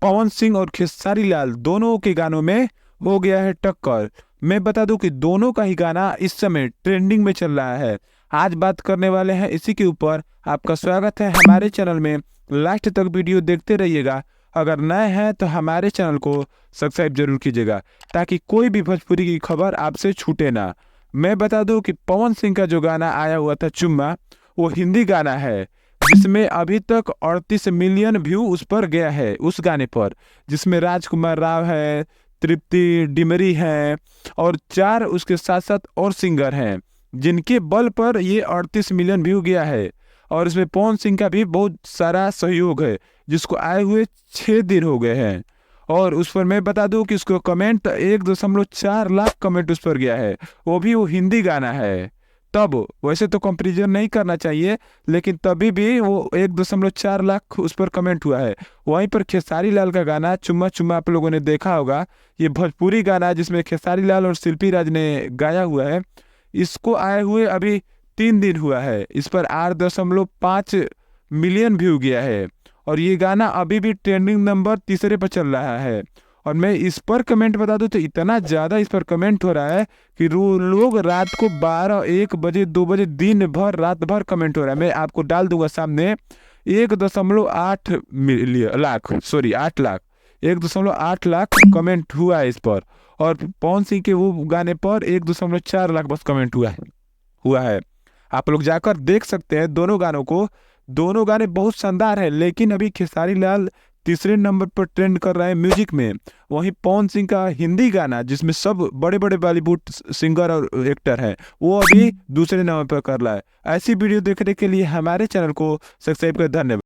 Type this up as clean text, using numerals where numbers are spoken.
पवन सिंह और खेसारी लाल दोनों के गानों में हो गया है टक्कर। मैं बता दूं कि दोनों का ही गाना इस समय ट्रेंडिंग में चल रहा है। आज बात करने वाले हैं इसी के ऊपर। आपका स्वागत है हमारे चैनल में, लास्ट तक वीडियो देखते रहिएगा। अगर नए हैं तो हमारे चैनल को सब्सक्राइब जरूर कीजिएगा ताकि कोई भी भोजपुरी की खबर आपसे छूटे ना। मैं बता दूं कि पवन सिंह का जो गाना आया हुआ था चुम्मा, वो हिंदी गाना है जिसमें अभी तक 38 मिलियन व्यू उस पर गया है, उस गाने पर, जिसमें राजकुमार राव है, तृप्ति डिमरी है और 4 उसके साथ साथ और सिंगर हैं जिनके बल पर ये 38 मिलियन व्यू गया है। और इसमें पवन सिंह का भी बहुत सारा सहयोग है जिसको आए हुए 6 दिन हो गए हैं। और उस पर मैं बता दूं कि उसको कमेंट 1.4 लाख कमेंट उस पर गया है, वो हिंदी गाना है। तब वैसे तो कंपेरिजन नहीं करना चाहिए, लेकिन तभी भी वो 1.4 लाख उस पर कमेंट हुआ है। वहीं पर खेसारी लाल का गाना चुम्मा चुम्मा आप लोगों ने देखा होगा, ये भोजपुरी गाना है जिसमें खेसारी लाल और शिल्पी राज ने गाया हुआ है। इसको आए हुए अभी 3 दिन हुआ है, इस पर 8.5 मिलियन व्यू गया है और ये गाना अभी भी ट्रेंडिंग नंबर तीसरे पर चल रहा है। और मैं इस पर कमेंट बता दूं तो इतना ज़्यादा इस पर कमेंट हो रहा है कि लोग रात को 12 1 बजे 2 बजे दिन भर रात भर कमेंट हो रहा है। मैं आपको डाल दूंगा सामने 1.8 million lakh, sorry 8 lakh, 1.8 lakh comment हुआ है इस पर। और पवन सिंह के वो गाने पर 1.4 लाख बस कमेंट हुआ है। आप लोग जाकर देख सकते हैं दोनों गानों को। दोनों गाने बहुत शानदार है, लेकिन अभी खेसारी लाल तीसरे नंबर पर ट्रेंड कर रहा है म्यूजिक में। वहीं पवन सिंह का हिंदी गाना जिसमें सब बड़े बड़े बॉलीवुड सिंगर और एक्टर हैं, वो अभी दूसरे नंबर पर कर रहा है। ऐसी वीडियो देखने के लिए हमारे चैनल को सब्सक्राइब कर धन्यवाद।